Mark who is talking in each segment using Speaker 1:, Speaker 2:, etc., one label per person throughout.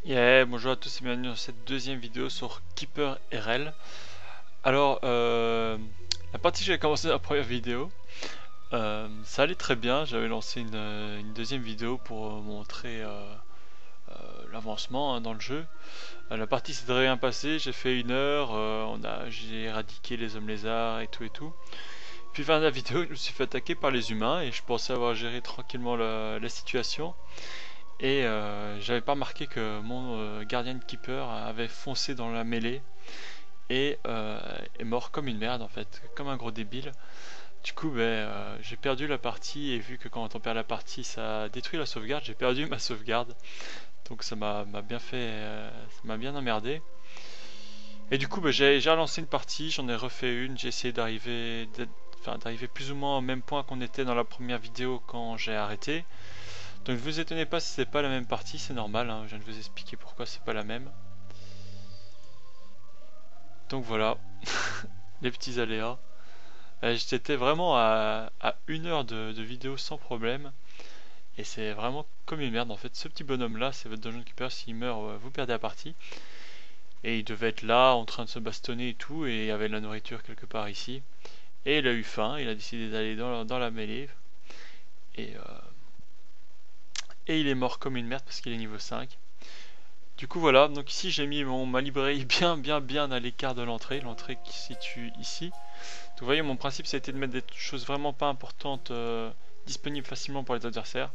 Speaker 1: Yeah, bonjour à tous et bienvenue dans cette deuxième vidéo sur Keeper RL. Alors, la partie que j'avais commencé dans la première vidéo, ça allait très bien. J'avais lancé une deuxième vidéo pour montrer l'avancement dans le jeu. La partie s'est très bien passée, j'ai fait 1 heure, j'ai éradiqué les hommes lézards et tout et tout. Puis fin de la vidéo, je me suis fait attaquer par les humains et je pensais avoir géré tranquillement la situation. Et j'avais pas remarqué que mon Guardian Keeper avait foncé dans la mêlée et est mort comme une merde en fait, comme un gros débile. Du coup, j'ai perdu la partie et vu que quand on perd la partie, ça détruit la sauvegarde, j'ai perdu ma sauvegarde. Donc ça m'a bien fait, ça m'a bien emmerdé. Et du coup, j'ai relancé une partie, j'en ai refait une, j'ai essayé d'arriver plus ou moins au même point qu'on était dans la première vidéo quand j'ai arrêté. Donc ne vous étonnez pas si c'est pas la même partie, c'est normal, hein, je viens de vous expliquer pourquoi c'est pas la même. Donc voilà, les petits aléas. J'étais vraiment à 1 heure de vidéo sans problème. Et c'est vraiment comme une merde en fait. Ce petit bonhomme là, c'est votre Dungeon Keeper, s'il meurt, vous perdez la partie. Et il devait être là en train de se bastonner et tout, et il y avait de la nourriture quelque part ici. Et il a eu faim, il a décidé d'aller dans la mêlée. Et, euh, et il est mort comme une merde parce qu'il est niveau 5. Du coup voilà, donc ici j'ai mis ma librairie bien à l'écart de l'entrée, l'entrée qui se situe ici. Donc vous voyez, mon principe ça a été de mettre des choses vraiment pas importantes disponibles facilement pour les adversaires.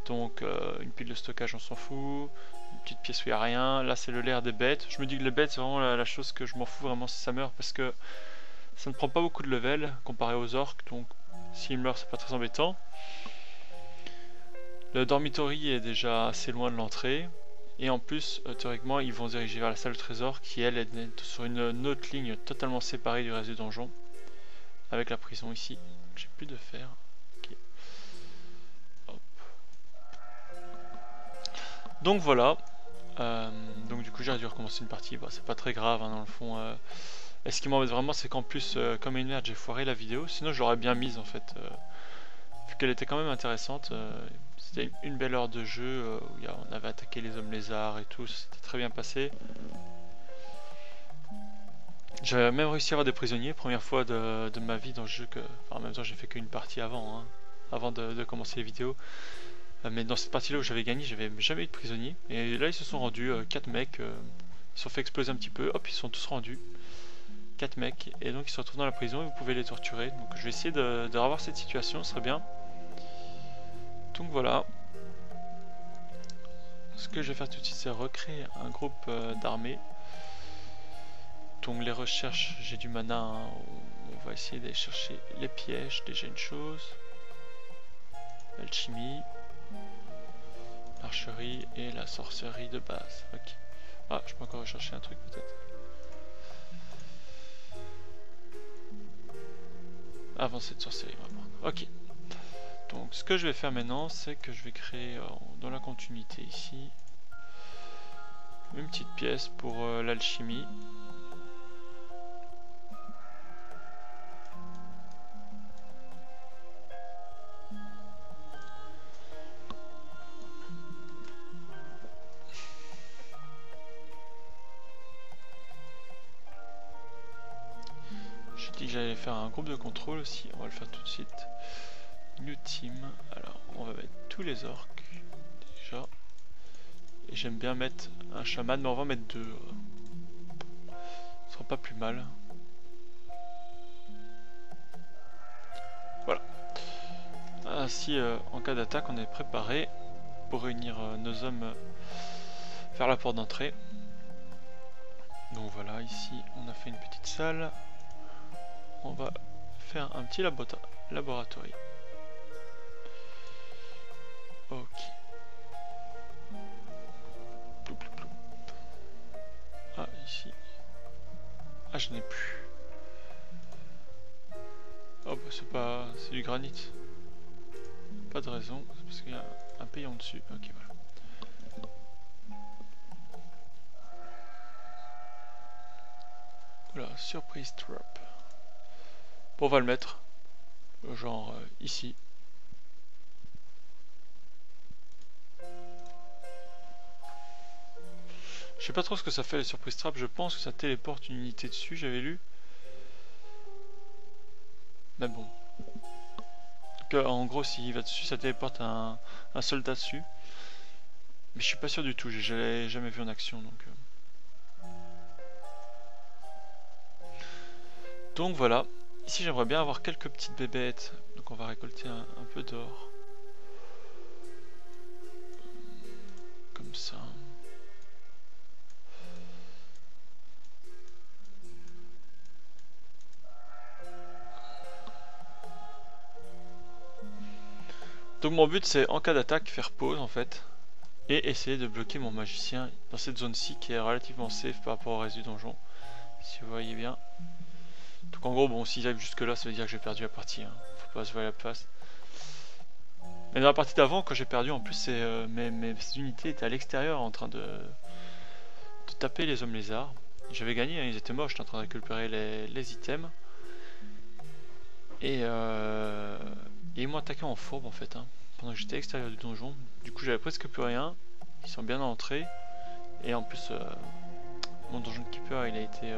Speaker 1: Donc une pile de stockage on s'en fout, une petite pièce où il n'y a rien, là c'est le lair des bêtes. Je me dis que les bêtes c'est vraiment la chose que je m'en fous vraiment si ça meurt parce que ça ne prend pas beaucoup de level comparé aux orques, donc s'il meurt c'est pas très embêtant. Le dormitory est déjà assez loin de l'entrée. Et en plus, théoriquement, ils vont se diriger vers la salle de trésor qui, elle, est sur une autre ligne totalement séparée du reste du donjon. Avec la prison ici. J'ai plus de fer. Okay. Hop. Donc voilà. Donc du coup, j'ai dû recommencer une partie. Bah, c'est pas très grave, hein, dans le fond. Et ce qui m'embête vraiment, c'est qu'en plus, comme une merde, j'ai foiré la vidéo. Sinon, je l'aurais bien mise en fait. Vu qu'elle était quand même intéressante. C'était une belle heure de jeu où on avait attaqué les hommes lézards et tout. C'était très bien passé. J'avais même réussi à avoir des prisonniers, première fois de ma vie dans le jeu que. Enfin, en même temps, j'ai fait qu'une partie avant, hein, avant de commencer les vidéos. Mais dans cette partie-là où j'avais gagné, j'avais jamais eu de prisonniers. Et là, ils se sont rendus, 4 mecs, ils se sont fait exploser un petit peu, hop, ils sont tous rendus. 4 mecs, et donc ils se retrouvent dans la prison et vous pouvez les torturer. Donc je vais essayer de revoir cette situation, ce serait bien. Donc voilà. Ce que je vais faire tout de suite, c'est recréer un groupe d'armées. Donc les recherches, j'ai du mana, hein. On va essayer d'aller chercher les pièges, déjà une chose. L'alchimie, l'archerie et la sorcellerie de base. Ok. Ah, je peux encore rechercher un truc peut-être. Avancée de sorcellerie, on va prendre. Ok. Donc ce que je vais faire maintenant, c'est que je vais créer dans la continuité ici une petite pièce pour l'alchimie. J'ai dit que j'allais faire un groupe de contrôle aussi, on va le faire tout de suite. New team, alors on va mettre tous les orques déjà. Et j'aime bien mettre un chaman, mais on va en mettre 2. Ce sera pas plus mal. Voilà. Ainsi, en cas d'attaque, on est préparé pour réunir nos hommes vers la porte d'entrée. Donc voilà, ici on a fait une petite salle. On va faire un petit laboratoire. Ok. Ploup, ploup, ploup. Ah, ici. Ah, je n'ai plus. Oh, bah c'est pas. C'est du granit. Pas de raison, c'est parce qu'il y a un paillon dessus. Ok, voilà. Voilà, surprise trap. Bon, on va le mettre. Genre ici. Je sais pas trop ce que ça fait les surprise traps, je pense que ça téléporte une unité dessus, j'avais lu. Mais bon. Donc, en gros, s'il va dessus, ça téléporte un soldat dessus. Mais je suis pas sûr du tout, j'ai jamais vu en action donc. Donc voilà. Ici j'aimerais bien avoir quelques petites bébêtes. Donc on va récolter un peu d'or. Comme ça. Donc mon but c'est en cas d'attaque faire pause en fait. Et essayer de bloquer mon magicien dans cette zone-ci qui est relativement safe par rapport au reste du donjon. Si vous voyez bien. Donc en gros bon s'ils arrivent jusque là ça veut dire que j'ai perdu la partie. Hein. Faut pas se voir la face. Mais dans la partie d'avant quand j'ai perdu en plus mes unités étaient à l'extérieur en train de taper les hommes lézards. J'avais gagné, hein, ils étaient morts, j'étais en train de récupérer les items. Et ils m'ont attaqué en fourbe en fait, hein, pendant que j'étais à l'extérieur du donjon. Du coup j'avais presque plus rien, ils sont bien entrés. Et en plus mon donjon keeper il a été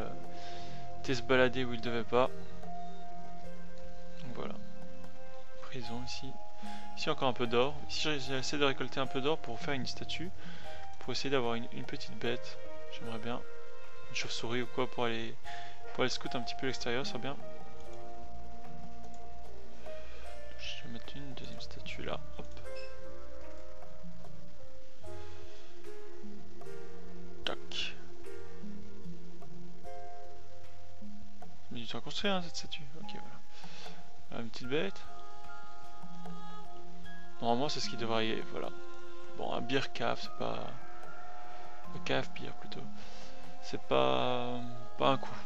Speaker 1: se balader où il devait pas. Donc voilà. Prison ici. Ici encore un peu d'or. Ici j'essaie de récolter un peu d'or pour faire une statue. Pour essayer d'avoir une petite bête. J'aimerais bien. Une chauve-souris ou quoi pour aller scout un petit peu l'extérieur, ça serait bien. Je vais mettre une deuxième statue là. Hop. Tac. Mais du temps à construire hein, cette statue. Ok voilà. Une petite bête. Normalement c'est ce qui devrait y aller. Voilà. Bon un beer cave c'est pas. Un cave beer plutôt. C'est pas un coup.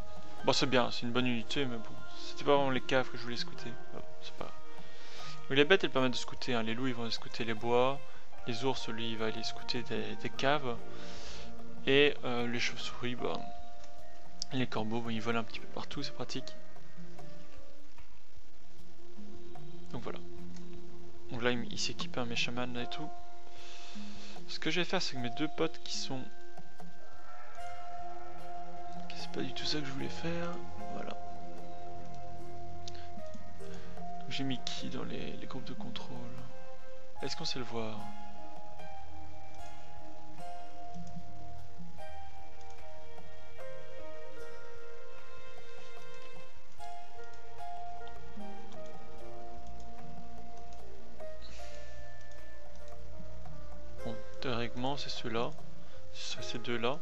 Speaker 1: Bon c'est bien, c'est une bonne unité mais bon. C'était pas vraiment les caves que je voulais scouter. Bon, c'est pas. Mais les bêtes elles permettent de scouter, hein. Les loups ils vont aller scouter les bois, les ours lui il va aller scouter des caves, et les chauves-souris, bah, les corbeaux bon, ils volent un petit peu partout, c'est pratique. Donc voilà. Donc là il s'équipe un mes chamans là et tout. Ce que je vais faire c'est que mes deux potes qui sont... C'est pas du tout ça que je voulais faire, voilà. J'ai mis qui dans les groupes de contrôle? Est-ce qu'on sait le voir? Bon, théoriquement c'est ceux-là. Ces deux-là.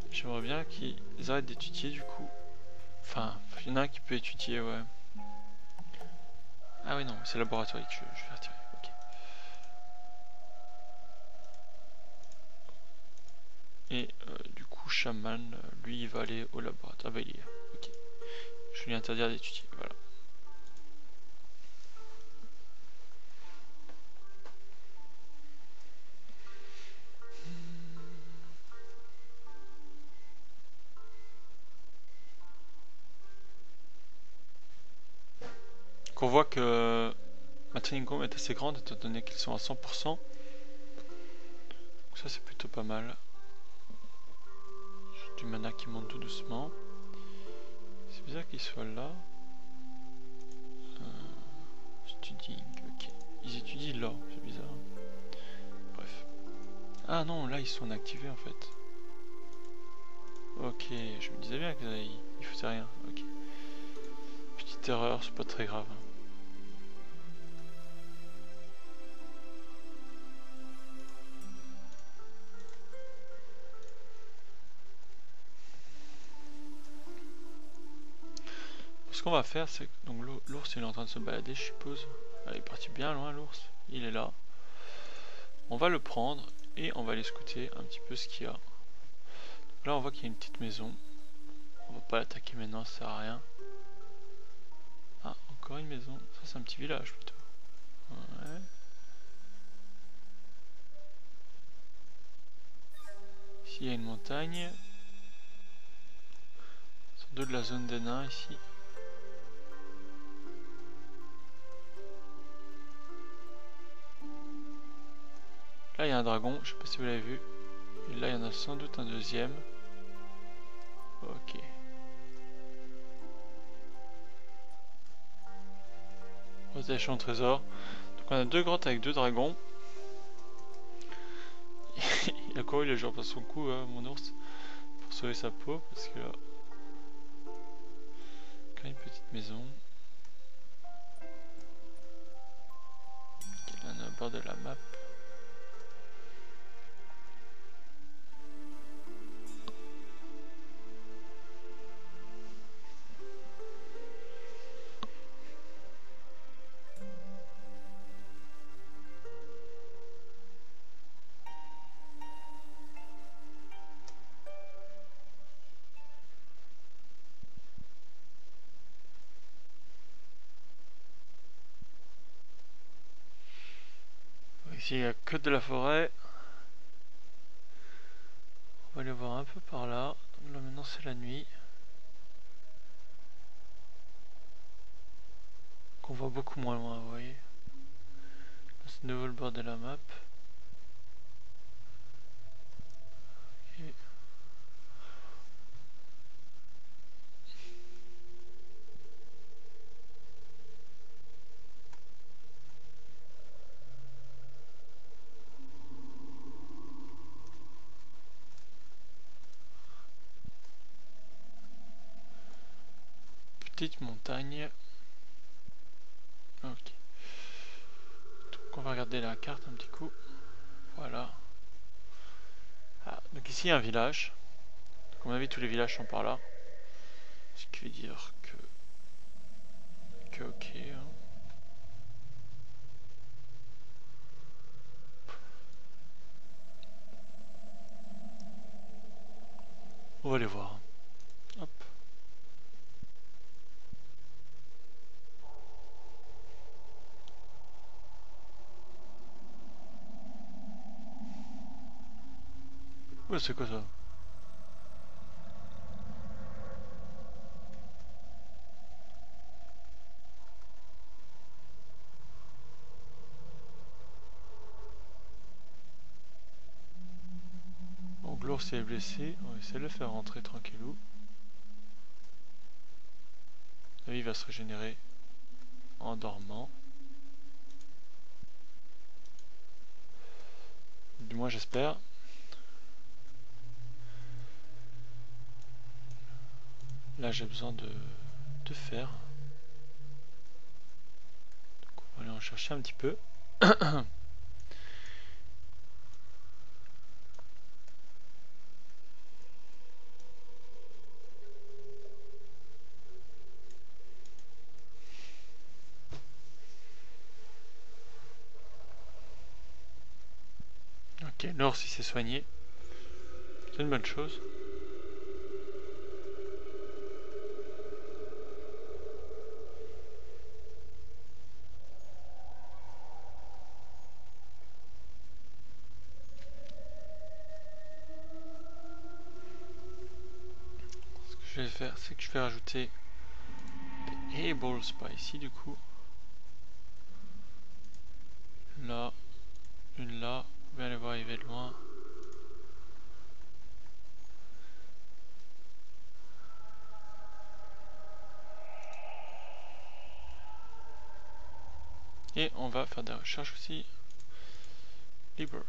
Speaker 1: J'aimerais bien qu'ils arrêtent d'étudier du coup. Enfin, il y en a un qui peut étudier, ouais. Ah oui non, c'est le laboratoire que je vais retirer. Ok. Et du coup, Shaman, lui, il va aller au laboratoire. Ah bah il est là. Ok. Je vais lui interdire d'étudier. Voilà. Donc on voit que ma training room est assez grande étant donné qu'ils sont à 100%. Donc ça c'est plutôt pas mal. J'ai du mana qui monte tout doucement. C'est bizarre qu'ils soient là. Studying, ok. Ils étudient là, c'est bizarre. Bref. Ah non, là ils sont activés en fait. Ok, je me disais bien qu'ils faisaient rien. Ok. Petite erreur, c'est pas très grave. Ce qu'on va faire, c'est que donc l'ours il est en train de se balader, je suppose. Il est parti bien loin l'ours, il est là. On va le prendre et on va aller scouter un petit peu ce qu'il y a. Donc là on voit qu'il y a une petite maison. On va pas l'attaquer maintenant, ça sert à rien. Ah, encore une maison. Ça c'est un petit village plutôt. Ouais. Ici il y a une montagne. Sans doute de la zone des nains ici. Là il y a un dragon, je sais pas si vous l'avez vu. Et là, il y en a sans doute un deuxième. Ok. Protection au trésor. Donc on a deux grottes avec deux dragons. Il a couru les jours par son cou, hein, mon ours, pour sauver sa peau, parce que là, quand une petite maison. Là, on est au bord de la map. Ici, il n'y a que de la forêt. On va aller voir un peu par là. Donc là, maintenant, c'est la nuit. Qu'on voit beaucoup moins loin, vous voyez. Là, c'est de nouveau le bord de la map. Okay. Petite montagne. Ok. Donc on va regarder la carte un petit coup. Voilà. Ah, donc ici il y a un village. Donc à mon avis tous les villages sont par là. Ce qui veut dire que ok. Hein. On va aller voir. Hop. Ouais, c'est quoi ça? Donc l'ours est blessé. On va essayer de le faire rentrer tranquillou. Là, il va se régénérer en dormant. Du moins j'espère. Là j'ai besoin de fer. Donc on va aller en chercher un petit peu. Ok, l'ours il s'est soigné. C'est une bonne chose. Ce que je vais faire, c'est que je vais rajouter des Able Spicy du coup. Là, une là. Vous pouvez aller voir arriver de loin. Et on va faire des recherches aussi. Library.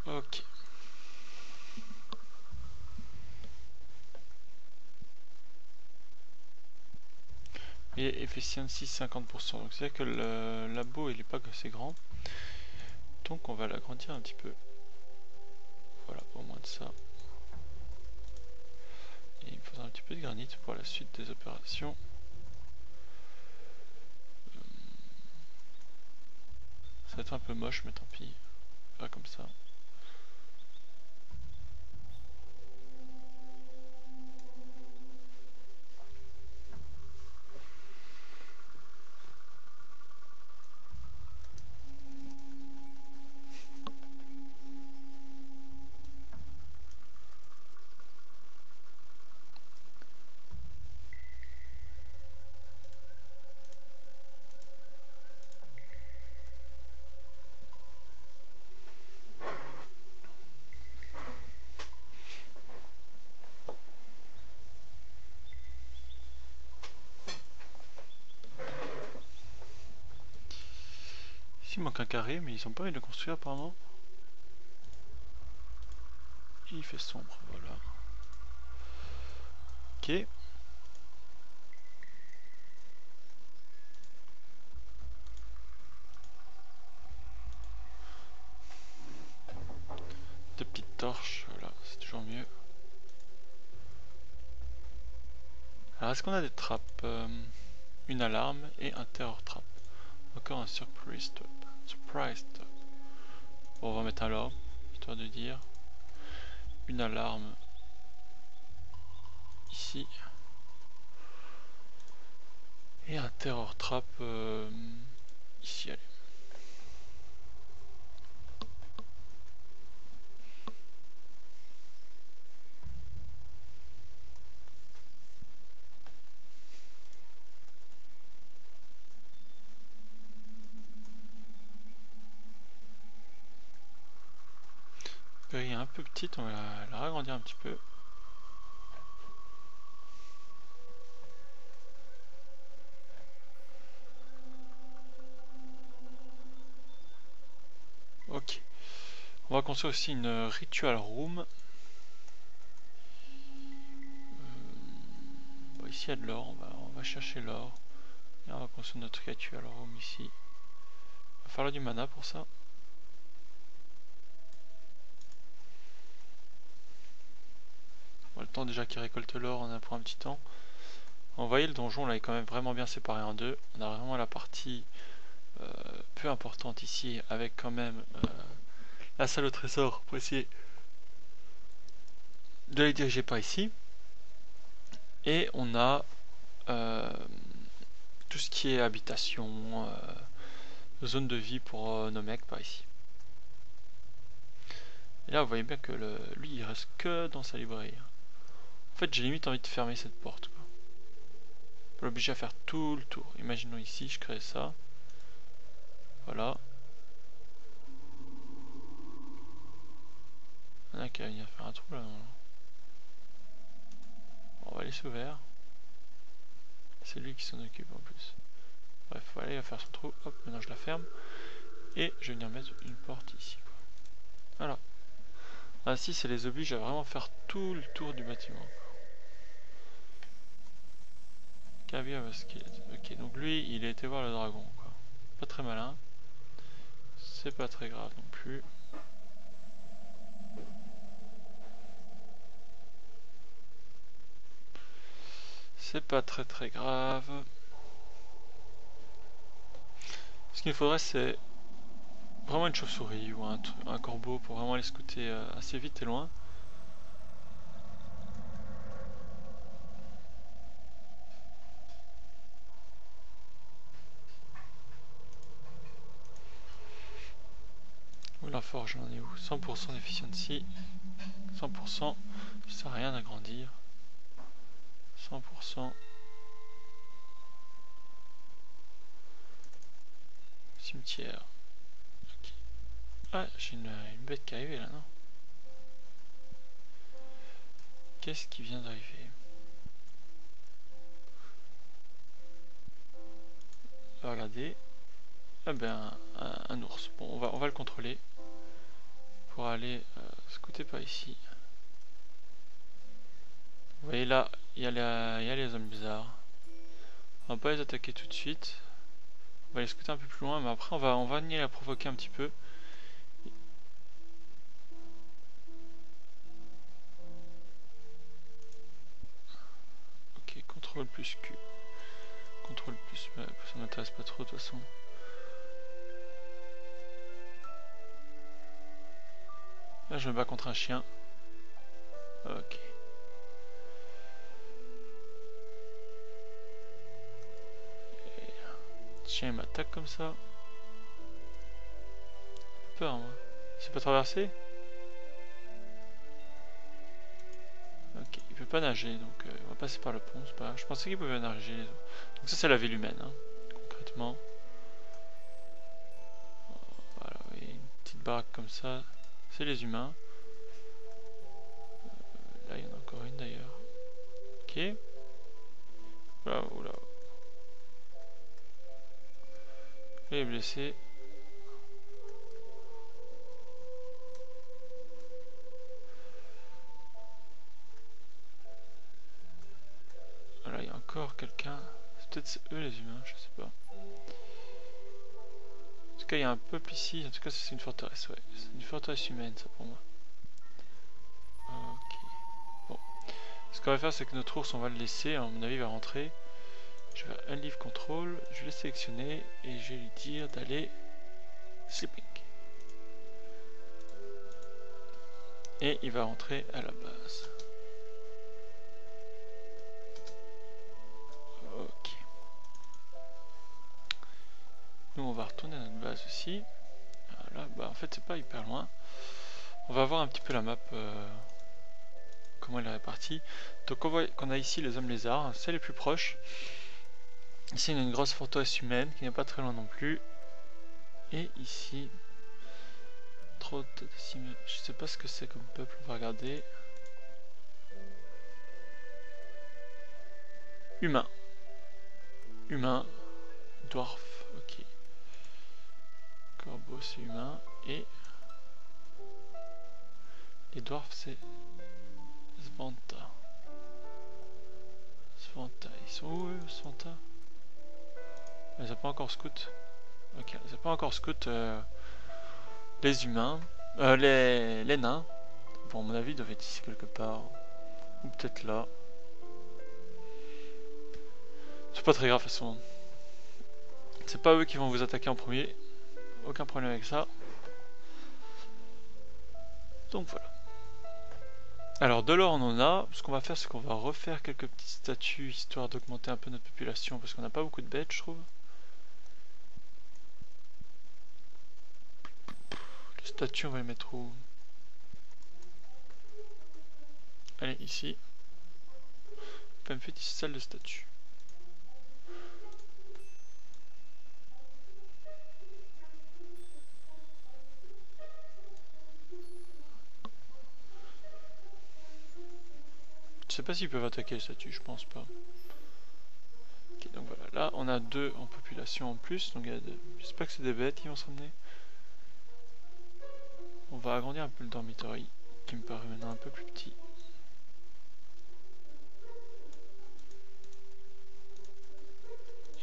Speaker 1: Ok. Et efficiency 50%. Donc c'est-à-dire que le labo il est pas assez grand. Donc on va l'agrandir un petit peu. Voilà, au moins de ça. Et il me faudra un petit peu de granit pour la suite des opérations. Ça va être un peu moche, mais tant pis. On va faire comme ça. qu'il manque un carré, mais ils ont pas envie de le construire apparemment. Il fait sombre, voilà. Ok. Deux petites torches, voilà, c'est toujours mieux. Alors est-ce qu'on a des trappes une alarme et un terror trap. Encore un surprise trap. Surprise trap. Bon, on va mettre un alarme, histoire de dire. Une alarme ici. Et un terror trap ici, allez. Elle est un peu petite, on va la agrandir un petit peu. Ok. On va construire aussi une ritual room. Bon, ici il y a de l'or, on va chercher l'or. Et on va construire notre ritual room ici. Il va falloir du mana pour ça. On a le temps déjà qu'il récolte l'or, on a pour un petit temps. Vous voyez, le donjon là est quand même vraiment bien séparé en deux. On a vraiment la partie peu importante ici avec quand même la salle au trésor pour essayer de les diriger par ici. Et on a tout ce qui est habitation, zone de vie pour nos mecs par ici. Et là vous voyez bien que lui il reste que dans sa librairie. En fait j'ai limite envie de fermer cette porte, quoi. Pas l'obliger à faire tout le tour. Imaginons ici, je crée ça. Voilà. Il y en a qui va venir faire un trou là. On va laisser ouvert. C'est lui qui s'en occupe en plus. Bref, voilà, il va faire son trou. Hop, maintenant je la ferme. Et je vais venir mettre une porte ici, quoi. Voilà. Ainsi, ça les oblige à vraiment faire tout le tour du bâtiment. Ok, donc lui, il a été voir le dragon, quoi. Pas très malin. C'est pas très grave non plus. C'est pas très grave. Ce qu'il faudrait, c'est vraiment une chauve-souris ou un corbeau pour vraiment aller scouter assez vite et loin. Ou la forge, j'en ai où 100% d'efficiency. 100%, ça sert à rien d'agrandir. 100%. Cimetière. Okay. Ah, j'ai une bête qui est arrivée là, non? Qu'est-ce qui vient d'arriver? Regardez. Ah ben, un ours. Bon, on va le contrôler. Pour aller scouter par ici. Vous voyez là, il y a les hommes bizarres. On va pas les attaquer tout de suite. On va les scouter un peu plus loin, mais après on va venir la provoquer un petit peu. Ok, contrôle plus Q. Contrôle plus, ça m'intéresse pas trop de toute façon. Là je me bats contre un chien. Ok. Le chien m'attaque comme ça. J'ai peur moi. C'est pas traversé? Ok, il peut pas nager donc on va passer par le pont, c'est pas grave. Je pensais qu'il pouvait nager les autres. Donc ça c'est la ville humaine, hein, concrètement. Voilà, oui, une petite baraque comme ça, c'est les humains. Là il y en a encore une d'ailleurs. Ok. Oula, oula. Il est blessé. encore quelqu'un. C'est peut-être eux les humains, je sais pas. En tout cas, il y a un peuple ici. En tout cas, c'est une forteresse, ouais. C'est une forteresse humaine, ça pour moi. Ok. Bon. Ce qu'on va faire, c'est que notre ours, on va le laisser. À mon avis, il va rentrer. Je vais à un livre contrôle. Je vais le sélectionner et je vais lui dire d'aller sleeping. Et il va rentrer à la base. Ok. Nous, on va retourner à notre base aussi. Voilà. Bah, en fait, c'est pas hyper loin. On va voir un petit peu la map. Comment elle est répartie. Donc on voit qu'on a ici les hommes lézards, c'est les plus proches. Ici on a une grosse forteresse humaine qui n'est pas très loin non plus. Et ici, trop de je sais pas ce que c'est comme peuple, on va regarder. Humain. Humain. Dwarf, ok. Corbeau c'est humain. Et les dwarfs c'est Svanta. Svanta, ils sont où eux, Svanta? Ils n'ont pas encore scout. Ok, ils n'ont pas encore scout les humains. Les nains. Bon, à mon avis, ils doivent être ici quelque part. Ou peut-être là. C'est pas très grave, de toute façon. C'est pas eux qui vont vous attaquer en premier. Aucun problème avec ça. Donc voilà. Alors de l'or on en a. Ce qu'on va faire, c'est qu'on va refaire quelques petites statues histoire d'augmenter un peu notre population parce qu'on n'a pas beaucoup de bêtes, je trouve. Les statues, on va les mettre où? Allez, ici. On fait une petite salle de statues. Je sais pas s'ils peuvent attaquer les statues, je pense pas. Ok, donc voilà, là on a 2 en population en plus, donc j'espère que c'est des bêtes qui vont se ramener. On va agrandir un peu le dormitory, qui me paraît maintenant un peu plus petit.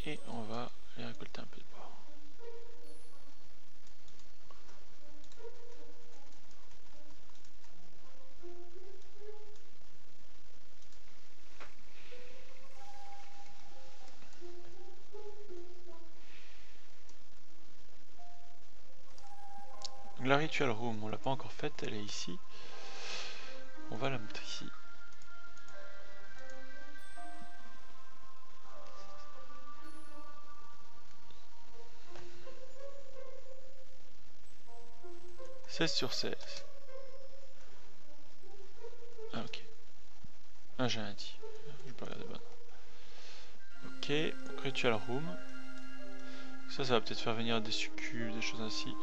Speaker 1: Et on va aller récolter un peu de bois. Donc la ritual room, on l'a pas encore faite, elle est ici. On va la mettre ici. « 16 sur 16. Ah ok. Ah j'ai rien dit. Je peux regarder bon. Ok, ritual room. Ça va peut-être faire venir des succubes, des choses ainsi.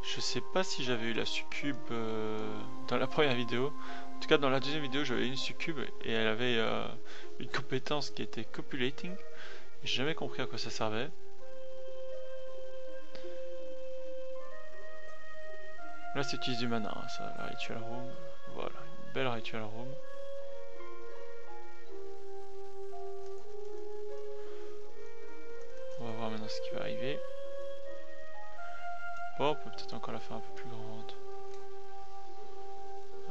Speaker 1: Je sais pas si j'avais eu la succube dans la première vidéo. En tout cas dans la deuxième vidéo j'avais une succube et elle avait une compétence qui était copulating. J'ai jamais compris à quoi ça servait. Là c'est utilise du mana, hein, ça, la ritual room. Voilà, une belle ritual room. On va voir maintenant ce qui va arriver. Bon, on peut peut-être encore la faire un peu plus grande.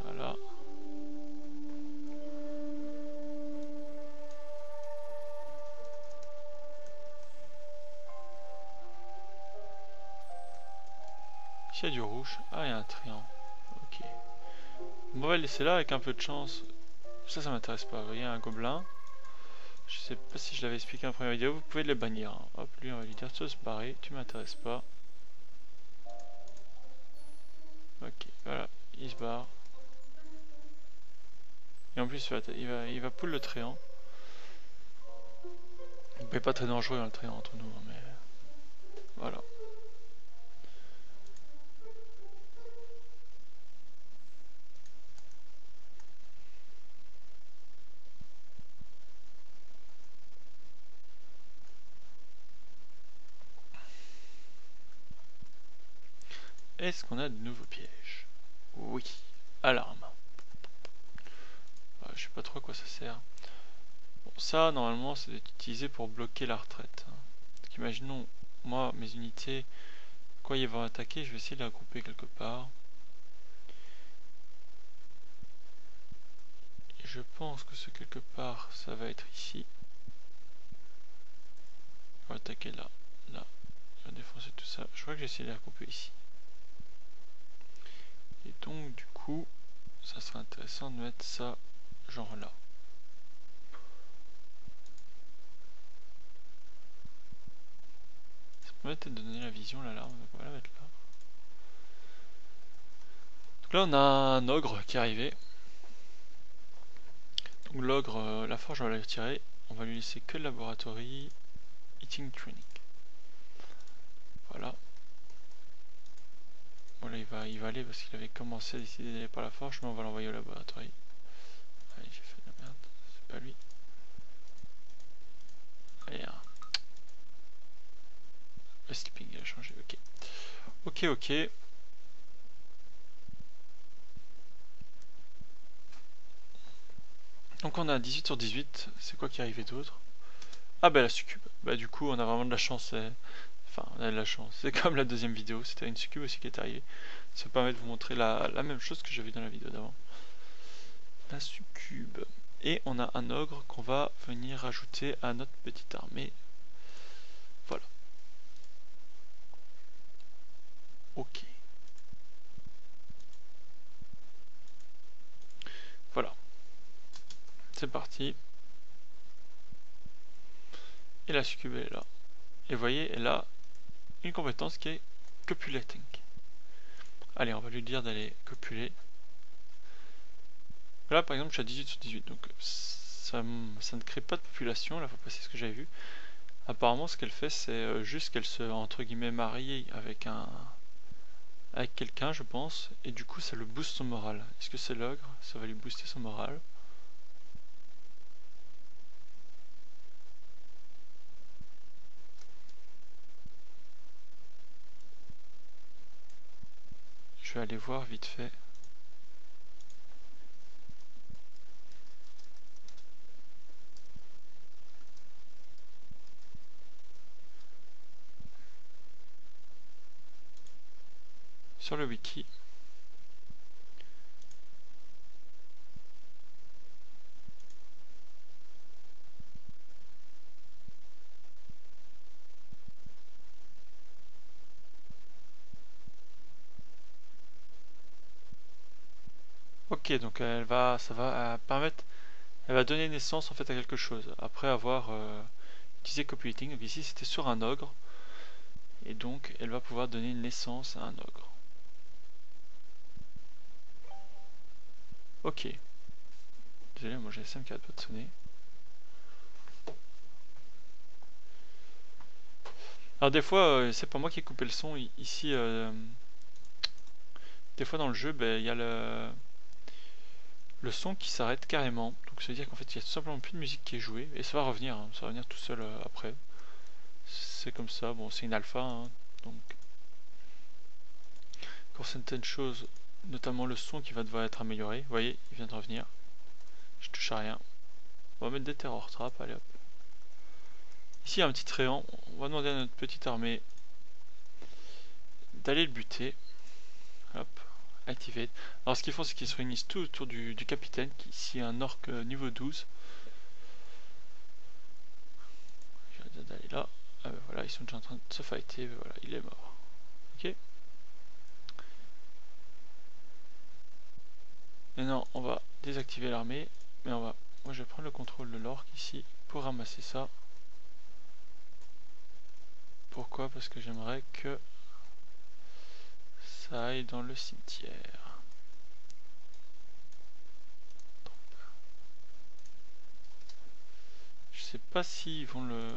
Speaker 1: Voilà. Ici il y a du rouge. Ah, il y a un triangle. Ok. Bon, on va le laisser là avec un peu de chance. Ça m'intéresse pas. Vous voyez, un gobelin. Je sais pas si je l'avais expliqué dans la première vidéo. Vous pouvez le bannir. Hein. Hop, lui, on va lui dire de se barrer. Tu m'intéresses pas. Ok, voilà. Il se barre. Et en plus, il va pull le tréant. Il n'est pas très dangereux dans le tréant entre nous, hein, mais voilà. Est-ce qu'on a de nouveaux pièges? Oui. Alarme. Je sais pas trop à quoi ça sert. Bon, ça, normalement, c'est utilisé pour bloquer la retraite. Donc, imaginons, moi, mes unités, quand ils vont attaquer, je vais essayer de les regrouper quelque part. Et je pense que ce quelque part, ça va être ici. On va attaquer là, là. On va défoncer tout ça. Je crois que j'ai essayé de les regrouper ici. Et donc, du coup, ça serait intéressant de mettre ça genre là. Ça permet peut-être de donner la vision là, donc on va la mettre là. Donc là, on a un ogre qui est arrivé. Donc l'ogre, la forge, on va la retirer. On va lui laisser que le laboratory, eating training. Voilà. Voilà, il va aller parce qu'il avait commencé à décider d'aller par la forge, mais on va l'envoyer au laboratory. Allez, j'ai fait de la merde, c'est pas lui. Allez, hein. Le sleeping il a changé, ok. Ok. Donc on a 18 sur 18, c'est quoi qui est arrivé d'autre? Ah bah la succube. Bah du coup on a vraiment de la chance. Enfin on a de la chance. C'est comme la deuxième vidéo, c'était une succube aussi qui est arrivée. Ça permet de vous montrer la même chose que j'avais dans la vidéo d'avant. La succube. Et on a un ogre qu'on va venir ajouter à notre petite armée. Voilà. Ok. Voilà. C'est parti. Et la succube elle est là. Et vous voyez, elle a une compétence qui est copulating. Allez, on va lui dire d'aller copuler. Là par exemple je suis à 18 sur 18, donc ça ne crée pas de population, là faut passer ce que j'avais vu. Apparemment ce qu'elle fait c'est juste qu'elle se entre guillemets marie avec quelqu'un je pense, et du coup ça le booste son moral. Est-ce que c'est l'ogre? Ça va lui booster son moral. Je vais aller voir vite fait. Sur le wiki. Ok, donc ça va permettre, elle va donner naissance en fait à quelque chose après avoir utilisé copulating. Donc ici c'était sur un ogre, et donc elle va pouvoir donner naissance à un ogre. Ok. Désolé, moi j'ai GSM qui arrête pas de sonner. Alors des fois, c'est pas moi qui ai coupé le son ici. Des fois dans le jeu, il y a le son qui s'arrête carrément. Donc ça veut dire qu'en fait il y a tout simplement plus de musique qui est jouée. Et ça va revenir, hein, ça va revenir tout seul après. C'est comme ça, bon c'est une alpha, hein, donc pour certaines choses, notamment le son qui va devoir être amélioré. Vous voyez, il vient de revenir. Je touche à rien. On va mettre des terror traps, allez hop. Ici il y a un petit tréant, on va demander à notre petite armée d'aller le buter. Hop, activate. Alors ce qu'ils font c'est qu'ils se réunissent tout autour du capitaine, qui ici est un orc niveau 12. Je vais d'aller là. Ah ben voilà, ils sont déjà en train de se fighter, ben voilà, il est mort. Ok. Maintenant on va désactiver l'armée, mais moi je vais prendre le contrôle de l'orc ici pour ramasser ça. Pourquoi? Parce que j'aimerais que ça aille dans le cimetière. Je sais pas s'ils vont le...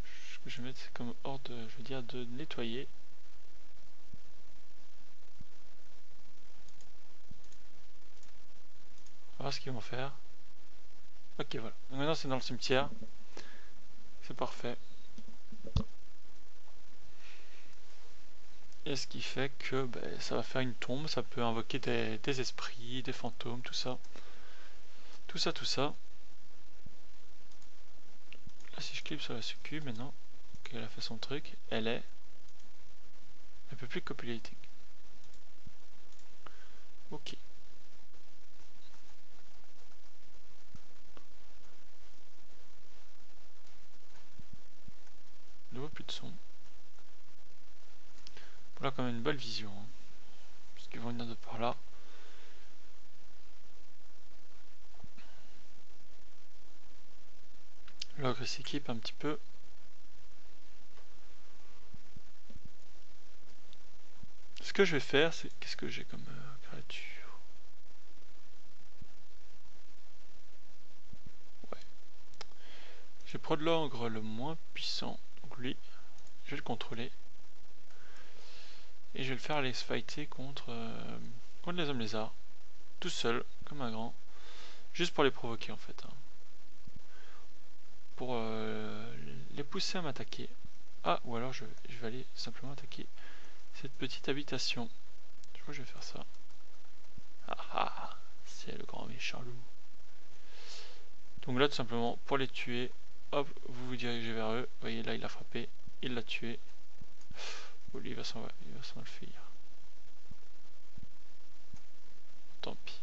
Speaker 1: Ce que je vais mettre comme ordre, je veux dire, de nettoyer. On va voir ce qu'ils vont faire. Ok, voilà. Donc maintenant c'est dans le cimetière. C'est parfait. Et ce qui fait que ça va faire une tombe, ça peut invoquer des esprits, des fantômes, tout ça. Tout ça, tout ça. Là, si je clique sur la sécu, maintenant qu'elle a fait son truc, elle peut plus copulating. Ok. De nouveau plus de son. Voilà quand même une belle vision. Hein. Parce qu'ils vont venir de par là. L'ogre s'équipe un petit peu. Ce que je vais faire, c'est... Qu'est-ce que j'ai comme créature? Ouais. J'ai prendre l'ogre le moins puissant. Donc lui, je vais le contrôler. Et je vais le faire aller se fighter contre les hommes lézards. Tout seul, comme un grand. Juste pour les provoquer en fait. Hein. Pour les pousser à m'attaquer. Ah, ou alors je vais aller simplement attaquer cette petite habitation. Je crois que je vais faire ça. Ah ah, c'est le grand méchant loup. Donc là tout simplement, pour les tuer, hop, vous vous dirigez vers eux. Vous voyez là il a frappé, il l'a tué. Oh, lui il va s'en le faire. Tant pis.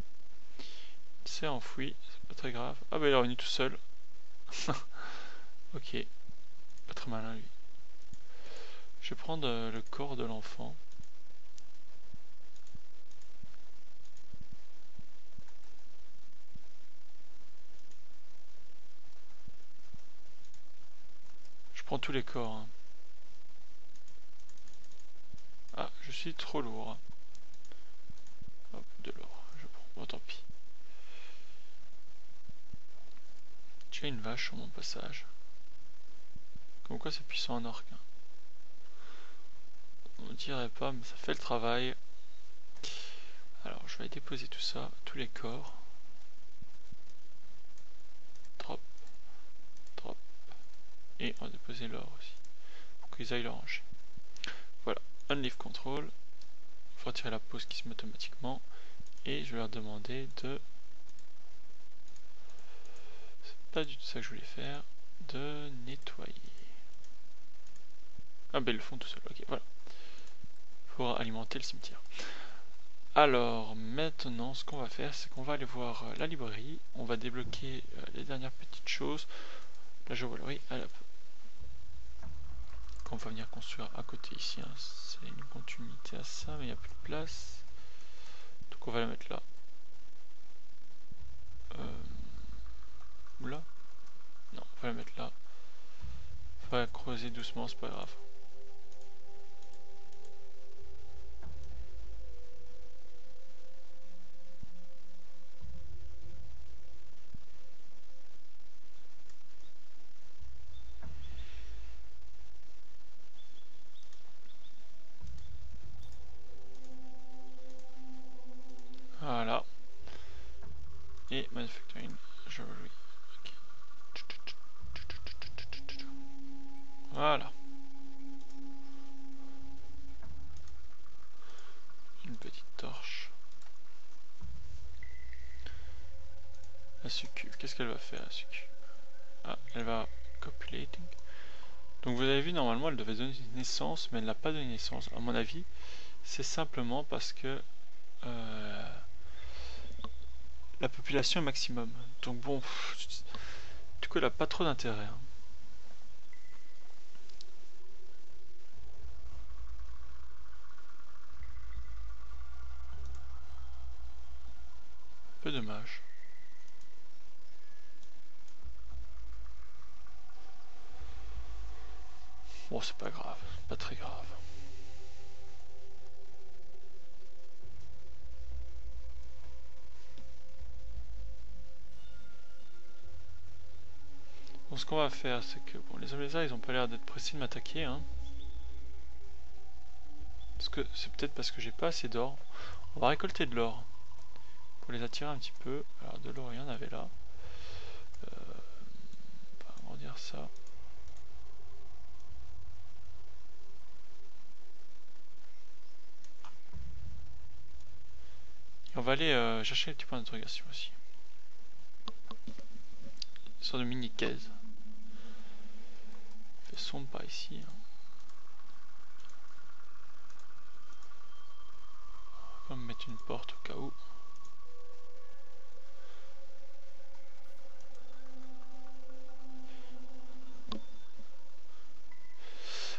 Speaker 1: Il s'est enfoui, c'est pas très grave. Ah bah il est revenu tout seul. Ok, pas très malin lui. Je vais prendre le corps de l'enfant. Je prends tous les corps. Hein. Ah, je suis trop lourd. Hop, de l'or, je prends. Bon, tant pis. J'ai une vache sur mon passage. Comme quoi c'est puissant en orc. Hein. On dirait pas, mais ça fait le travail. Alors, je vais déposer tout ça, tous les corps. Drop, drop. Et on va déposer l'or aussi. Pour qu'ils aillent le ranger. Voilà, unleave control. Il faut retirer la pause qui se met automatiquement. Et je vais leur demander de... C'est pas du tout ça que je voulais faire. De nettoyer. Ah ben ils le font tout seul, ok, voilà. Pour alimenter le cimetière. Alors maintenant ce qu'on va faire c'est qu'on va aller voir la librairie, on va débloquer les dernières petites choses, la joaillerie, qu'on va venir construire à côté ici, hein. C'est une continuité à ça mais il n'y a plus de place, donc on va la mettre là. Ou là? Non, on va la mettre là, on va creuser doucement, c'est pas grave. Voilà. Et manufacturing, jewelry. Okay. Voilà. Une petite torche. La succube, qu'est-ce qu'elle va faire la succube? Ah, elle va copulating. Donc vous avez vu, normalement elle devait donner naissance, mais elle n'a pas donné naissance. À mon avis, c'est simplement parce que la population est maximum. Donc bon, du coup elle n'a pas trop d'intérêt. Hein. Un peu dommage. Bon, c'est pas grave, pas très grave. Bon, ce qu'on va faire, c'est que bon, les hommes lézards, ils ont pas l'air d'être pressés de m'attaquer. Hein. Parce que c'est peut-être parce que j'ai pas assez d'or. On va récolter de l'or pour les attirer un petit peu. Alors de l'or, il y en avait là. On va agrandir ça. Et on va aller chercher les petits points d'interrogation aussi. sorte de mini caisse. Il fait sombre par ici. On va mettre une porte au cas où.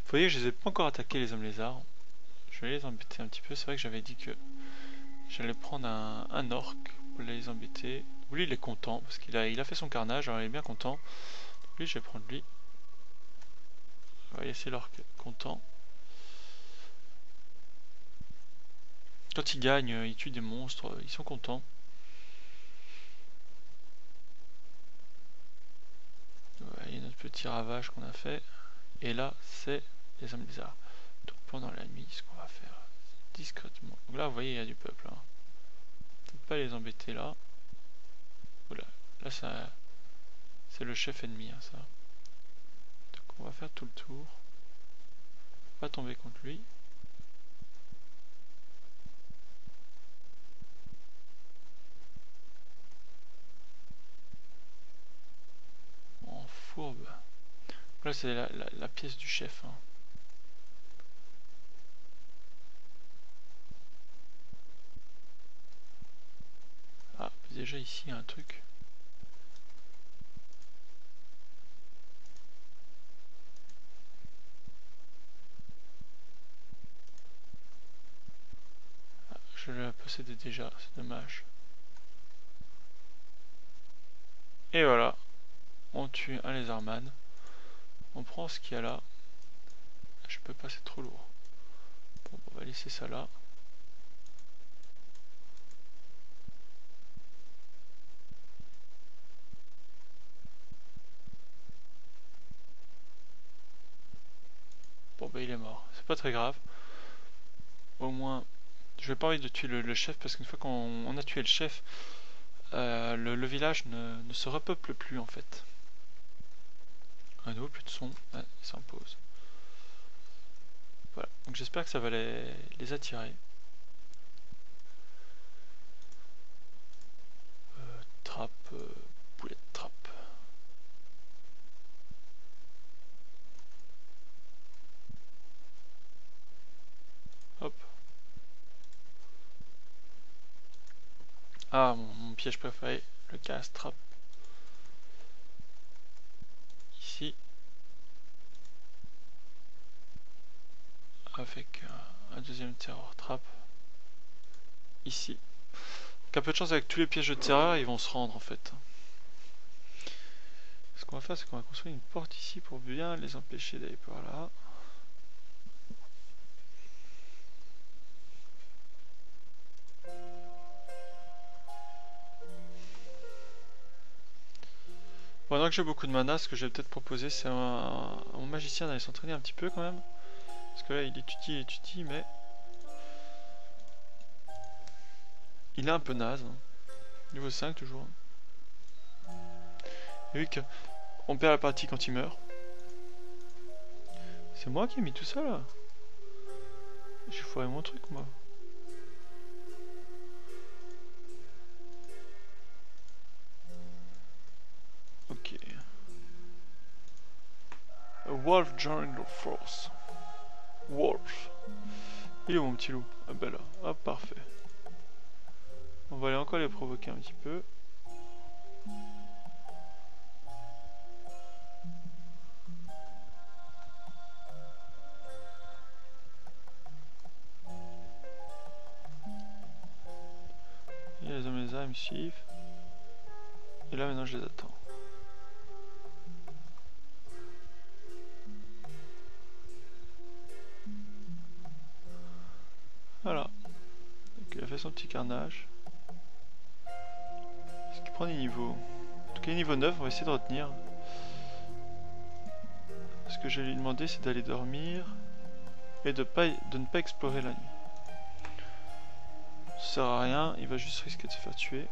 Speaker 1: Vous voyez, je les ai pas encore attaqués les hommes lézards. Je vais les embêter un petit peu. C'est vrai que j'avais dit que j'allais prendre un orc pour les embêter. Lui il est content parce qu'il a fait son carnage, alors il est bien content. Donc lui je vais prendre lui. On va laisser l'orc content. Quand ils gagnent, ils tuent des monstres, ils sont contents. Il y a notre petit ravage qu'on a fait. Et là c'est les hommes lézards. Donc pendant la nuit, ce qu'on va faire, c'est discrètement. Donc là vous voyez il y a du peuple. Hein. Peut-être pas les embêter là. Voilà. Là ça, c'est le chef ennemi hein, ça. Donc on va faire tout le tour. Pas tomber contre lui. En fourbe. Là c'est la pièce du chef. Hein. Ah, déjà ici il y a un truc. Ah, je le possédais déjà, c'est dommage. Et voilà, on tue un lézardman. On prend ce qu'il y a là. Je peux pas, c'est trop lourd. Bon, on va laisser ça là. Bon bah il est mort, c'est pas très grave. Au moins, je vais pas envie de tuer le chef parce qu'une fois qu'on a tué le chef, le village ne se repeuple plus en fait. À nouveau plus de son, ouais, il s'impose. Voilà, donc j'espère que ça va les attirer. Trappe, poulet de trappe. Hop. Ah, mon piège préféré, le casse-trappe. Ici. Avec un deuxième terror trap. Ici. Donc un peu de chance avec tous les pièges de terreur, ils vont se rendre en fait. Ce qu'on va faire, c'est qu'on va construire une porte ici pour bien les empêcher d'aller par là. Pendant que j'ai beaucoup de mana, ce que je vais peut-être proposer, c'est à mon magicien d'aller s'entraîner un petit peu quand même. Parce que là, il étudie, mais... il est un peu naze. Hein. Niveau 5 toujours. Et vu qu'on perd la partie quand il meurt. C'est moi qui ai mis tout ça là. J'ai foiré mon truc moi. Ok. A wolf joined the force. Wolf. Il est où mon petit loup? Ah bah là. Ah parfait. On va aller encore les provoquer un petit peu. Et les hommes les âmes suivent. Et là maintenant je les attends. Voilà. Donc il a fait son petit carnage. Est-ce qu'il prend des niveaux? En tout cas niveau 9, on va essayer de retenir. Ce que je vais lui demander c'est d'aller dormir et de ne pas explorer la nuit. Ça sert à rien, il va juste risquer de se faire tuer.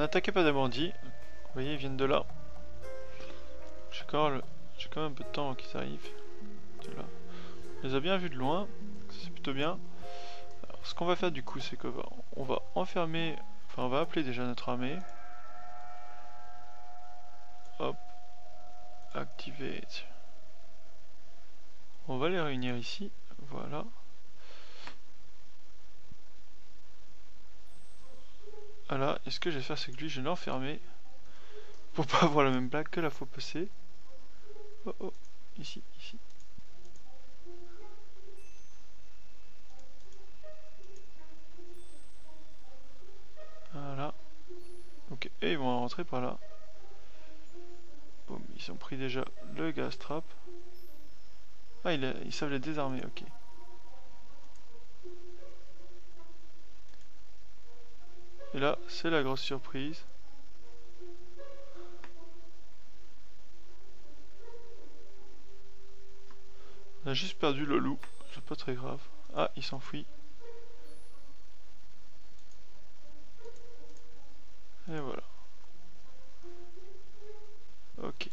Speaker 1: attaqué par des bandits. Vous voyez, ils viennent de là. J'ai quand même un peu de temps avant qu'ils arrivent. De là. On les a bien vus de loin. C'est plutôt bien. Alors, ce qu'on va faire du coup, c'est qu'on va enfermer... Enfin, on va appeler déjà notre armée. Hop. Activate. On va les réunir ici. Voilà. Voilà. Et ce que je vais faire, c'est que lui, je vais l'enfermer. Pour pas avoir la même blague que la fois passée. Oh oh. Ici, ici. Voilà. Ok. Et ils vont rentrer par là. Boum. Ils ont pris déjà le gas trap. Ah, ils savent les désarmer, ok. Et là, c'est la grosse surprise. On a juste perdu le loup, c'est pas très grave. Ah, il s'enfuit. Et voilà. Ok.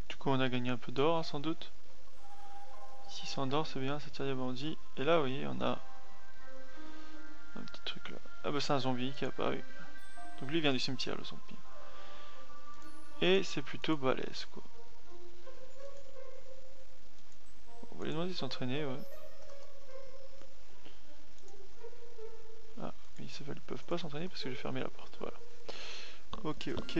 Speaker 1: Du coup, on a gagné un peu d'or, hein, sans doute. 600 d'or, c'est bien, ça tire des bandits. Et là, vous voyez, on a un petit truc là. Ah bah c'est un zombie qui est apparu. Donc lui, il vient du cimetière, le zombie. Et c'est plutôt balèze, quoi. On va lui demander de s'entraîner, ouais. Ah, mais ils peuvent pas s'entraîner parce que j'ai fermé la porte, voilà. Ok, ok.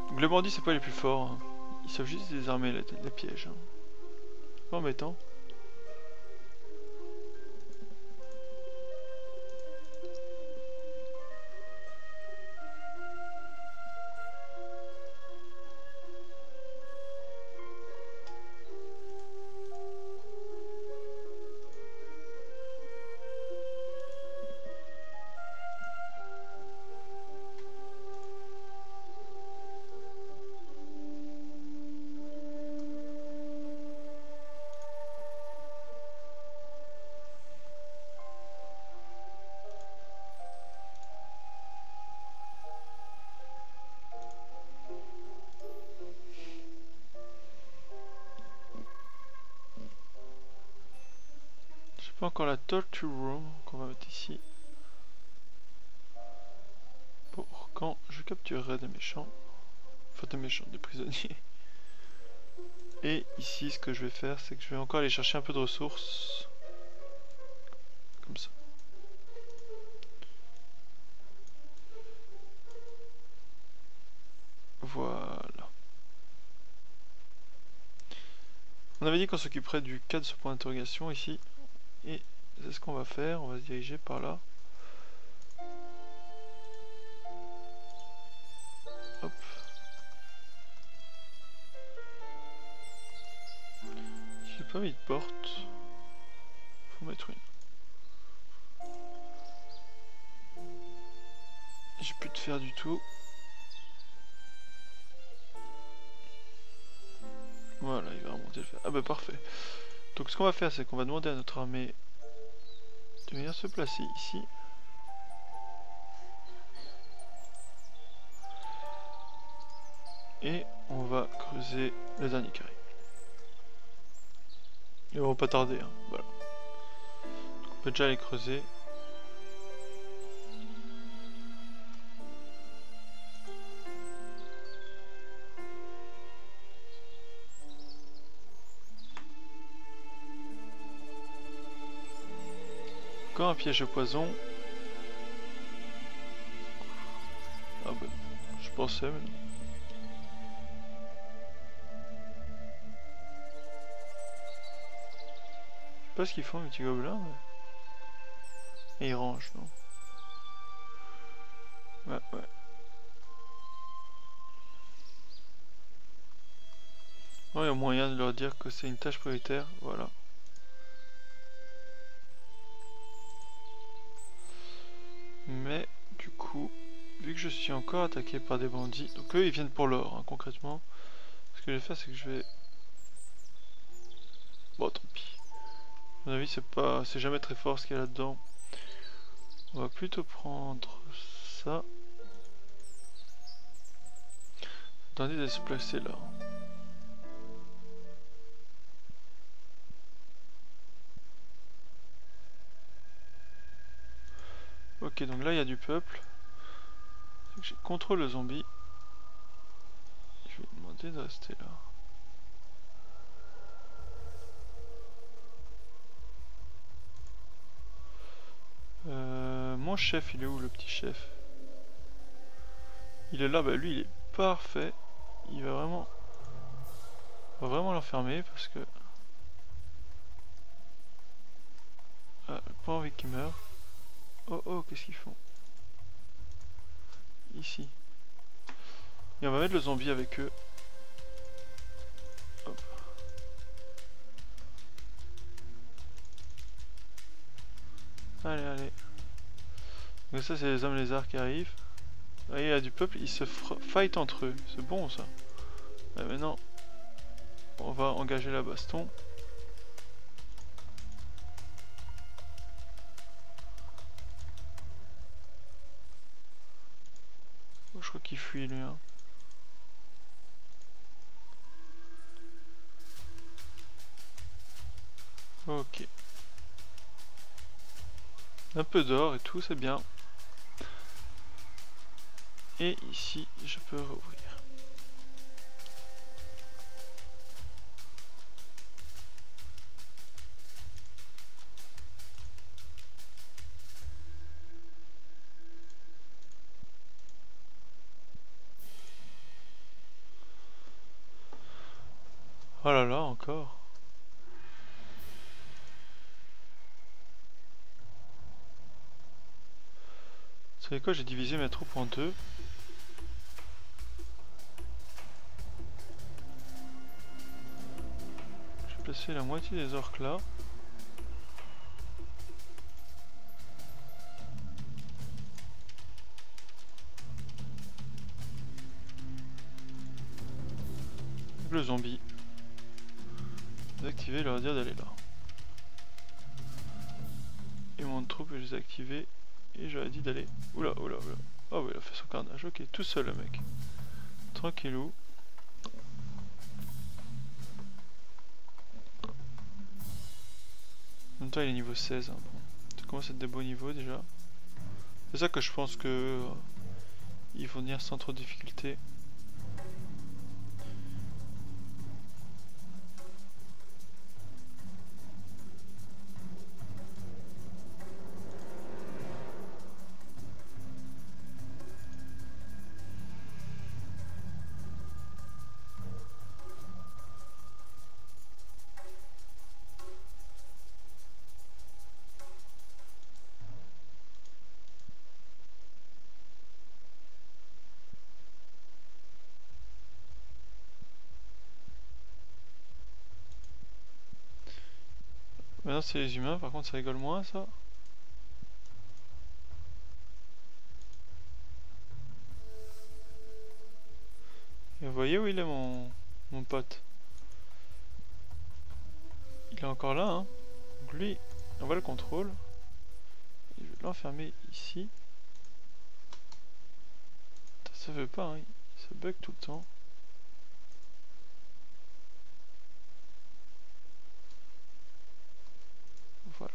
Speaker 1: Donc les bandits, c'est pas les plus forts. Hein. Ils savent juste désarmer les pièges. Hein. Pas embêtant. J'ai pas encore la torture room qu'on va mettre ici. Pour quand je capturerai des méchants. Enfin des méchants, des prisonniers. Et ici ce que je vais faire c'est que je vais encore aller chercher un peu de ressources. Comme ça. Voilà. On avait dit qu'on s'occuperait du cas de ce point d'interrogation ici. Et c'est ce qu'on va faire, on va se diriger par là. Hop. J'ai pas mis de porte. Faut mettre une. J'ai plus de fer du tout. Voilà, il va remonter le fer. Ah bah parfait. Donc ce qu'on va faire, c'est qu'on va demander à notre armée de venir se placer ici. Et on va creuser le dernier carré. Et on va pas tarder, hein. Voilà. Donc on peut déjà aller creuser. Encore un piège à poison. Ah bah, je pensais, mais non. Je sais pas ce qu'ils font les petits gobelins, mais... Et ils rangent, non? Ouais, ouais. Non, il y a moyen de leur dire que c'est une tâche prioritaire, voilà. Mais, du coup, vu que je suis encore attaqué par des bandits, donc eux ils viennent pour l'or, hein, concrètement. Ce que je vais faire, c'est que je vais... Bon, tant pis. À mon avis, c'est jamais très fort ce qu'il y a là-dedans. On va plutôt prendre ça. Attendez de se placer là. Ok, donc là il y a du peuple. J'ai contrôle le zombie. Je vais lui demander de rester là. Mon chef, il est où le petit chef? Il est là, bah lui il est parfait. Il va vraiment... On va vraiment l'enfermer parce que... Ah, pas envie qu'il meure. Oh oh, qu'est-ce qu'ils font? Ici. Et on va mettre le zombie avec eux. Hop. Allez, allez. Donc ça, c'est les hommes lézards qui arrivent. Ah, il y a du peuple, ils se fight entre eux. C'est bon ça. Et maintenant, on va engager la baston. Oh, je crois qu'il fuit lui. Hein. Ok. Un peu d'or et tout, c'est bien. Et ici, je peux rouvrir. Oh là là, encore. Vous savez quoi, j'ai divisé mes troupes en deux. Je vais placer la moitié des orques là. Le zombie. Désactiver, leur dire d'aller là. Et mon troupe, je les ai activés. Et j'aurais dit d'aller... Oula, oula, oula. Oh oui, il a fait son carnage. Ok, tout seul le mec. Tranquillou. En même temps, il est niveau 16. Hein. Bon. Ça commence à être des beaux niveaux déjà. C'est ça que je pense que... ils vont venir sans trop de difficulté. Maintenant c'est les humains, par contre ça rigole moins ça. Et vous voyez où il est mon pote? Il est encore là hein. Donc lui, on va le contrôle. Je vais l'enfermer ici. Ça veut pas, hein. Il se bug tout le temps. Voilà.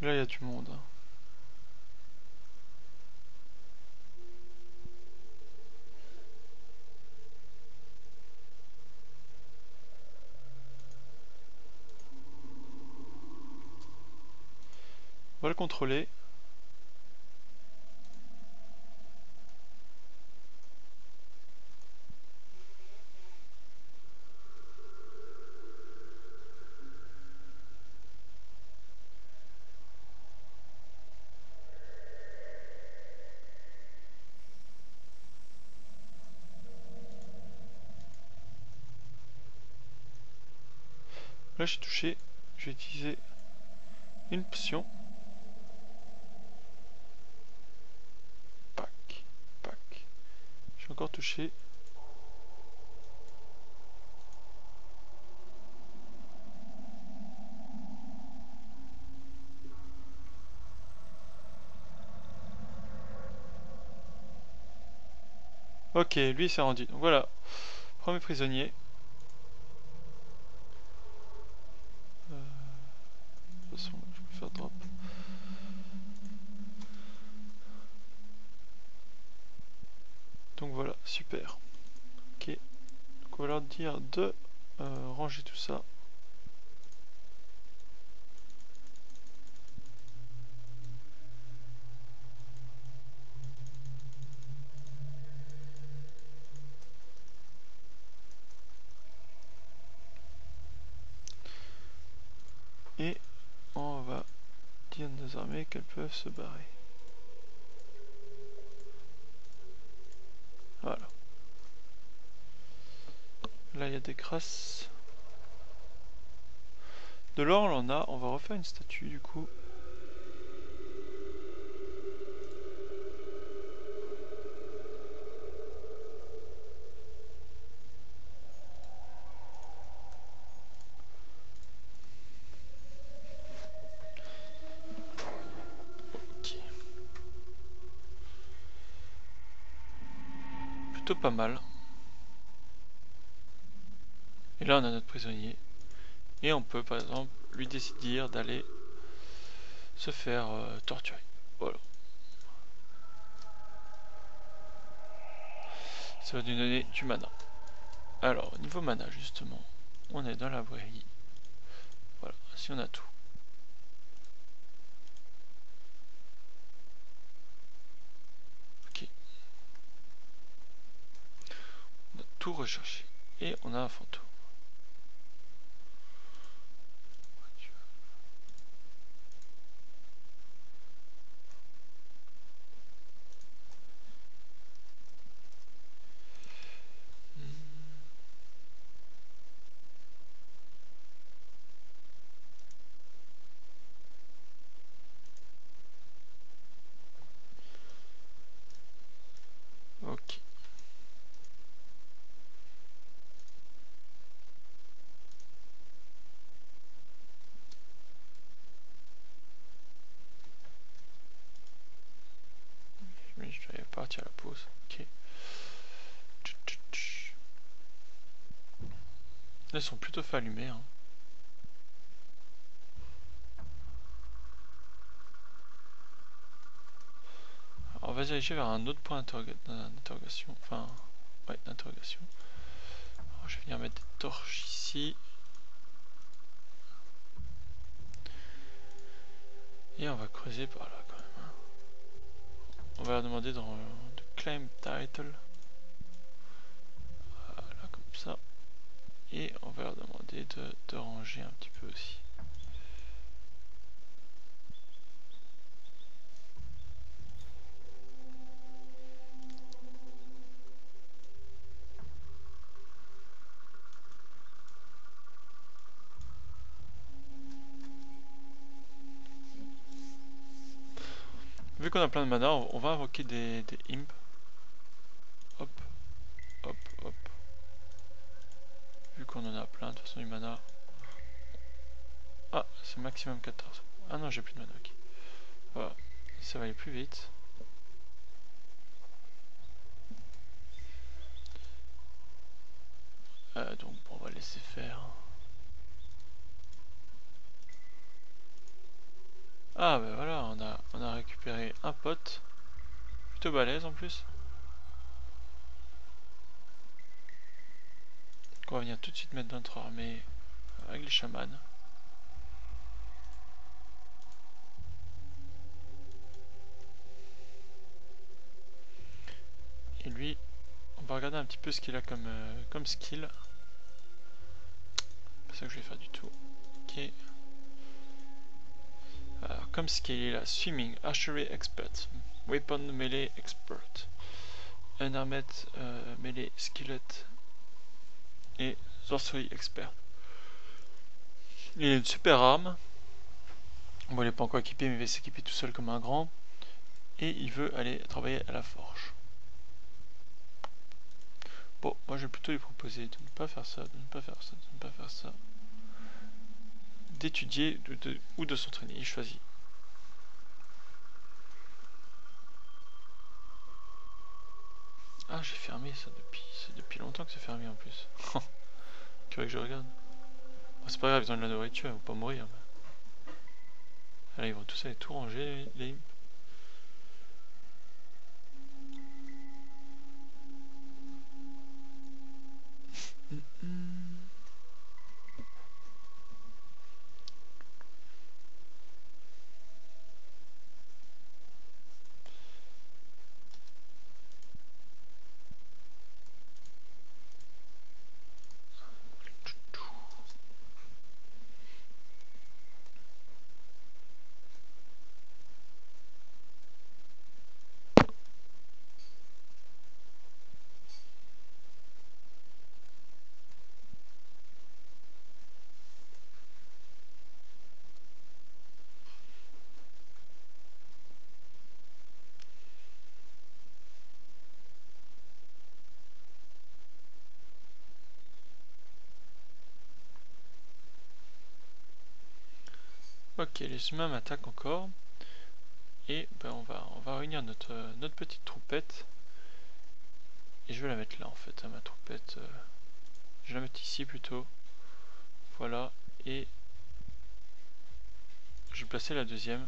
Speaker 1: Là il y a du monde. Hein. On va le contrôler. Là j'ai touché, je vais utiliser une potion. Pac, pac. J'ai encore touché. Ok, lui il s'est rendu. Donc voilà, premier prisonnier. De toute façon, je peux faire drop. Donc voilà, super. Ok, donc on va leur dire de ranger tout ça. Et on va dire à nos armées qu'elles peuvent se barrer. Voilà. Là il y a des crasses. De l'or on en a, on va refaire une statue du coup. Ok. Plutôt pas mal. Et là on a notre prisonnier. Et on peut par exemple lui décider d'aller se faire torturer. Voilà. Ça va nous donner du mana. Alors, niveau mana justement, on est dans la brairie. Voilà, si on a tout. Ok. On a tout recherché. Et on a un fantôme. Ok. Mais je dois partir à la pause. Ok. Elles sont plutôt fait allumer. Hein. Alors, on va diriger vers un autre point d'interrogation. Enfin, ouais, d'interrogation. Je vais venir mettre des torches ici. Et on va creuser par là quand même. Hein. On va leur demander de claim title. Voilà, comme ça. Et on va leur demander de ranger un petit peu aussi. Vu qu'on a plein de mana, on va invoquer des imps. Hop, hop, hop. Vu qu'on en a plein, de toute façon du mana. Ah, c'est maximum 14. Ah non, j'ai plus de mana, ok. Voilà, ça va aller plus vite. Donc bon, on va laisser faire. Ah bah voilà, on a récupéré un pote. Plutôt balèze en plus. On va venir tout de suite mettre dans notre armée avec les chamans. Et lui, on va regarder un petit peu ce qu'il a comme skill. C'est pas ça que je vais faire du tout. Ok. Alors, comme skill, il a Swimming, Archery Expert, Weapon Melee Expert, Unarmed Melee Skillet et Sorcery Expert. Il a une super arme. Bon, il n'est pas encore équipé, mais il va s'équiper tout seul comme un grand. Et il veut aller travailler à la forge. Bon, moi je vais plutôt lui proposer de ne pas faire ça, de ne pas faire ça, de ne pas faire ça. D'étudier ou de s'entraîner. Il choisit. Ah, j'ai fermé ça depuis longtemps que c'est fermé en plus. Tu veux que je regarde? Bon, c'est pas grave, ils ont de la nourriture, ils vont pas mourir. Là, ils vont tous aller tout ranger, les... Ok, les humains m'attaquent encore. Et ben on va réunir notre petite troupette. Et je vais la mettre là en fait, ma troupette. Je vais la mettre ici plutôt. Voilà. Et je vais placer la deuxième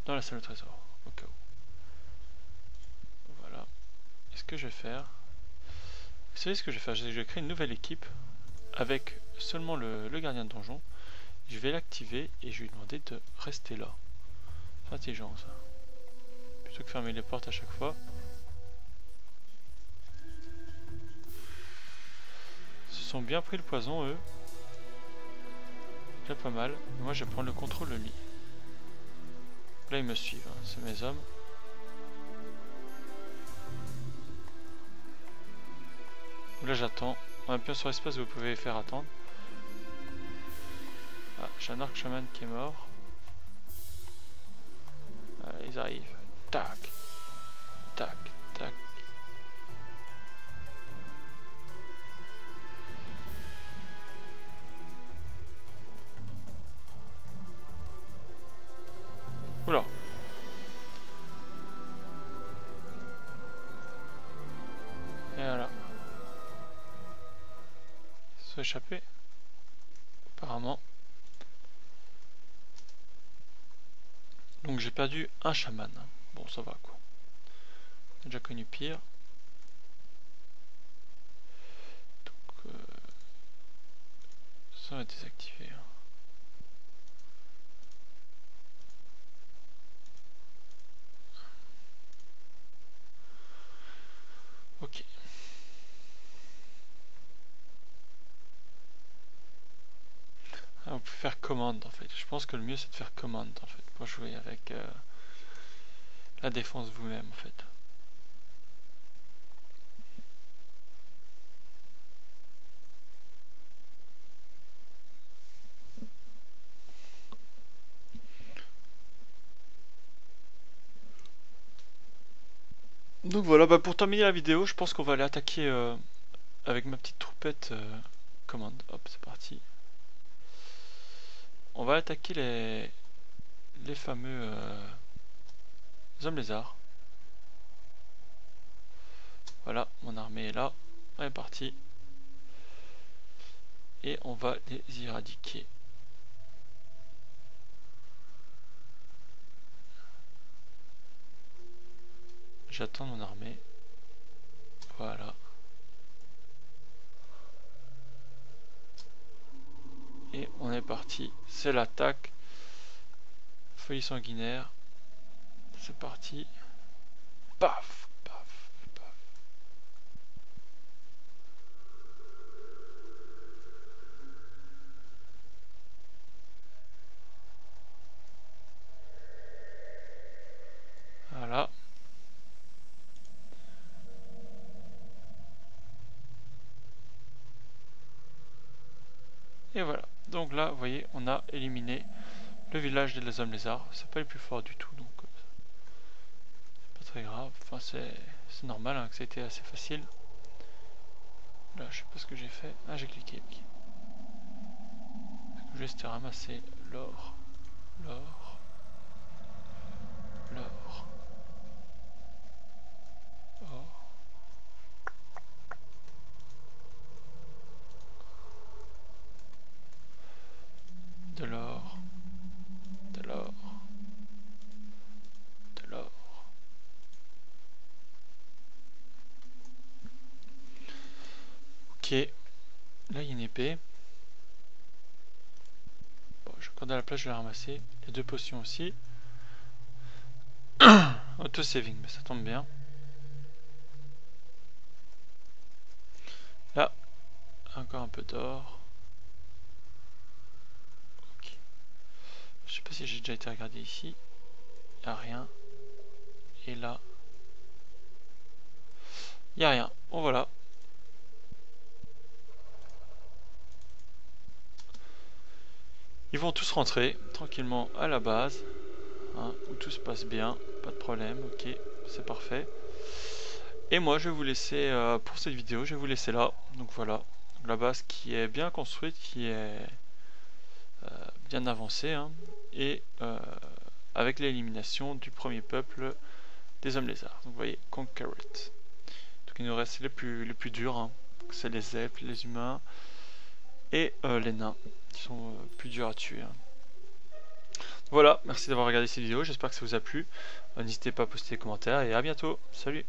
Speaker 1: dans la salle de trésor, au cas où. Voilà. Et ce que je vais faire... Vous savez ce que je vais faire? Je vais créer une nouvelle équipe avec seulement le gardien de donjon. Je vais l'activer et je vais lui demander de rester là. C'est intelligent ça. Plutôt que fermer les portes à chaque fois. Ils se sont bien pris le poison eux. Déjà pas mal. Moi je vais prendre le contrôle de lui. Là ils me suivent, hein. C'est mes hommes. Là j'attends. On appuie sur l'espace, vous pouvez faire attendre. Ah, j'ai un arc chaman qui est mort. Ils arrivent. Tac. Tac. Tac. Oula. Et voilà. Ils se sont échappés. Apparemment. Donc j'ai perdu un chaman. Bon, ça va quoi. J'ai déjà connu pire. Donc ça va désactiver. Ok. Ah, on peut faire commande en fait. Je pense que le mieux c'est de faire commande en fait pour jouer avec la défense vous-même en fait. Donc voilà, bah pour terminer la vidéo, je pense qu'on va aller attaquer avec ma petite troupette commande. Hop, c'est parti. On va attaquer les fameux hommes lézards. Voilà, mon armée est là. On est parti. Et on va les éradiquer. J'attends mon armée. Voilà. Et on est parti. C'est l'attaque. Folie sanguinaire. C'est parti. Paf, paf, paf. Voilà. Et voilà. Donc là, vous voyez, on a éliminé le village des hommes lézards. C'est pas les plus forts du tout, donc c'est pas très grave. Enfin, c'est normal hein, que ça a été assez facile. Là, je sais pas ce que j'ai fait. Ah, j'ai cliqué. Okay. Ce que je voulais, c'était ramasser l'or, l'or, l'or, or. De l'or, de l'or, de l'or. Ok, là il y a une épée. Bon, je quand à la place je vais la ramasser. Les 2 potions aussi. Auto-saving, mais ça tombe bien. Là, encore un peu d'or. Ok. Je sais pas si j'ai déjà été regardé ici. Il n'y a rien. Et là, il n'y a rien. Bon voilà. Ils vont tous rentrer tranquillement à la base. Hein, où tout se passe bien. Pas de problème. Ok, c'est parfait. Et moi je vais vous laisser pour cette vidéo. Je vais vous laisser là. Donc voilà. La base qui est bien construite. Qui est bien avancée. Hein, et avec l'élimination du premier peuple des hommes lézards. Donc vous voyez, Conqueror. Donc il nous reste les plus durs, hein. C'est les elfes, les humains et les nains qui sont plus durs à tuer. Hein. Voilà, merci d'avoir regardé cette vidéo, j'espère que ça vous a plu. N'hésitez pas à poster des commentaires et à bientôt. Salut!